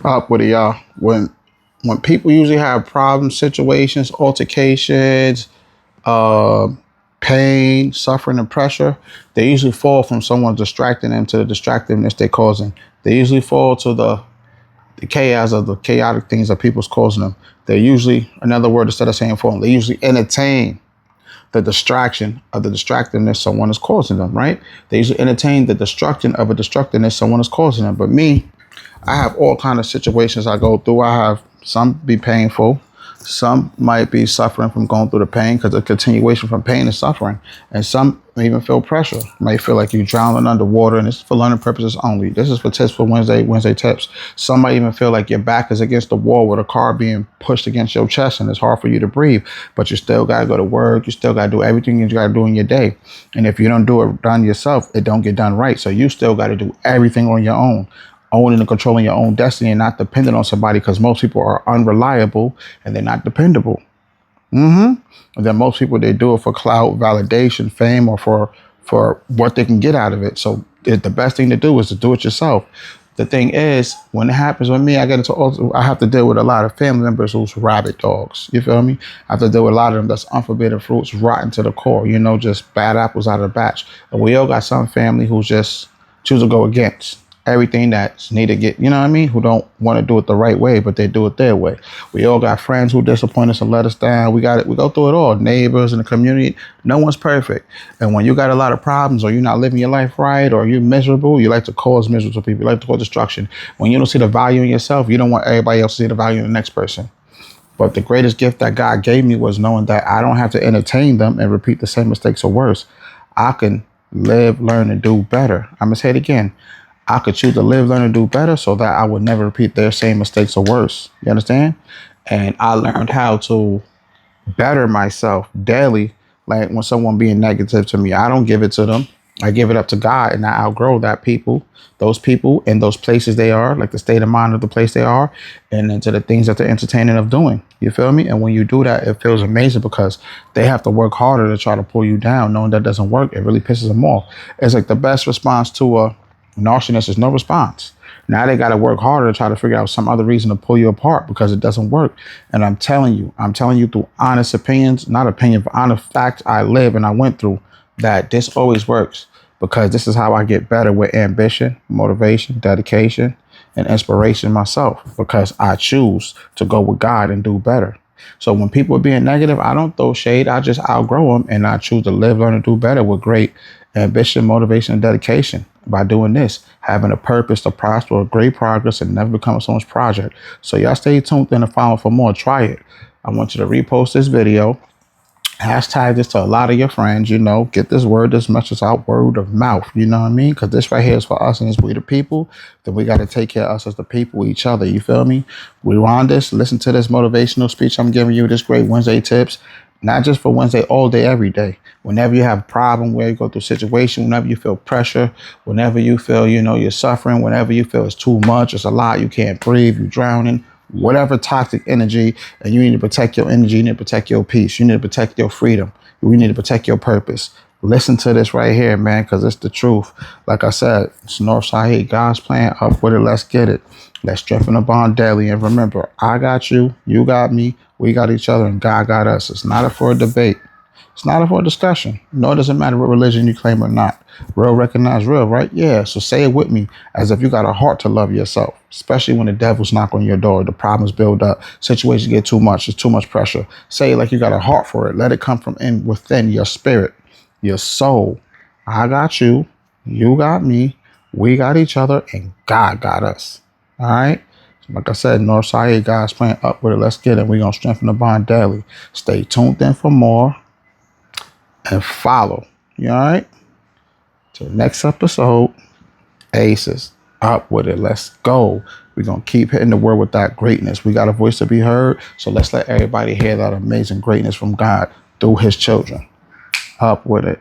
Up with it, y'all. When people usually have problems, situations, altercations, uh, pain, suffering, and pressure, they usually fall from someone distracting them to the distractiveness they're causing. They usually fall to the chaos of the chaotic things that people's causing them. They usually, another word instead of saying fall, they usually entertain the distraction of the distractiveness someone is causing them, right? They usually entertain the destruction of a destructiveness someone is causing them. But me, I have all kind of situations I go through. I have some be painful, some might be suffering from going through the pain because a continuation from pain and suffering, and some may even feel pressure. You may feel like you're drowning underwater, and it's for learning purposes only. This is for tips for Wednesday tips. Some might even feel like your back is against the wall with a car being pushed against your chest, and it's hard for you to breathe. But you still gotta go to work. You still gotta do everything you gotta do in your day. And if you don't do it done yourself, it don't get done right. So you still gotta do everything on your own, owning and controlling your own destiny and not dependent on somebody, because most people are unreliable and they're not dependable. And then most people, they do it for clout, validation, fame, or for what they can get out of it. So the best thing to do is to do it yourself. The thing is, when it happens with me, I have to deal with a lot of family members who's rabbit dogs. You feel me? I have to deal with a lot of them that's unforbidden fruits, rotten to the core. Just bad apples out of the batch. And we all got some family who's just choose to go against everything that's needed to get, you know what I mean, who don't want to do it the right way, but they do it their way. We all got friends who disappoint us and let us down. We got it. We go through it all. Neighbors in the community. No one's perfect. And when you got a lot of problems, or you're not living your life right, or you're miserable, you like to cause misery to people. You like to cause destruction. When you don't see the value in yourself, you don't want everybody else to see the value in the next person. But the greatest gift that God gave me was knowing that I don't have to entertain them and repeat the same mistakes or worse. I can live, learn, and do better. I'm going to say it again. I could choose to live, learn, and do better so that I would never repeat their same mistakes or worse. You understand? And I learned how to better myself daily. Like when someone being negative to me, I don't give it to them. I give it up to God, and I outgrow those people and those places they are, like the state of mind of the place they are, and into the things that they're entertaining of doing. You feel me? And when you do that, it feels amazing because they have to work harder to try to pull you down. Knowing that doesn't work, it really pisses them off. It's like the best response to a narcissist is no response. Now they got to work harder to try to figure out some other reason to pull you apart because it doesn't work. And I'm telling you through honest opinions, not opinion, but honest facts I live and I went through, that this always works, because this is how I get better with ambition, motivation, dedication, and inspiration myself, because I choose to go with God and do better. So when people are being negative, I don't throw shade. I just outgrow them, and I choose to live, learn, and do better with great ambition, motivation, and dedication. By doing this, having a purpose to prosper, with great progress, and never become someone's project. So y'all stay tuned in and follow for more. Try it. I want you to repost this video. Hashtag this to a lot of your friends, get this word, this message out, word of mouth, you know what I mean? Because this right here is for us, and it's we the people. Then we got to take care of us as the people, each other, you feel me? We on this, listen to this motivational speech I'm giving you, this great Wednesday tips, not just for Wednesday, all day, every day. Whenever you have a problem, where you go through a situation, whenever you feel pressure, whenever you feel, you're suffering, whenever you feel it's too much, it's a lot, you can't breathe, you're drowning, whatever toxic energy, and you need to protect your energy, you need to protect your peace, you need to protect your freedom, you need to protect your purpose. Listen to this right here, man, because it's the truth. Like I said, it's Northside, God's plan, up with it, let's get it. Let's strengthen the bond daily. And remember, I got you, you got me, we got each other, and God got us. It's not for a debate. It's not for a discussion. No, it doesn't matter what religion you claim or not. Real recognize real, right? Yeah, so say it with me, as if you got a heart to love yourself, especially when the devil's knock on your door, the problems build up, situations get too much, there's too much pressure. Say it like you got a heart for it. Let it come from within your spirit, your soul. I got you, you got me, we got each other, and God got us. All right? Like I said, Northside, God's plan, up with it, let's get it. We're going to strengthen the bond daily. Stay tuned in for more. And follow. You all right? To the next episode, Aces, up with it. Let's go. We're going to keep hitting the world with that greatness. We got a voice to be heard. So let's let everybody hear that amazing greatness from God through his children. Up with it.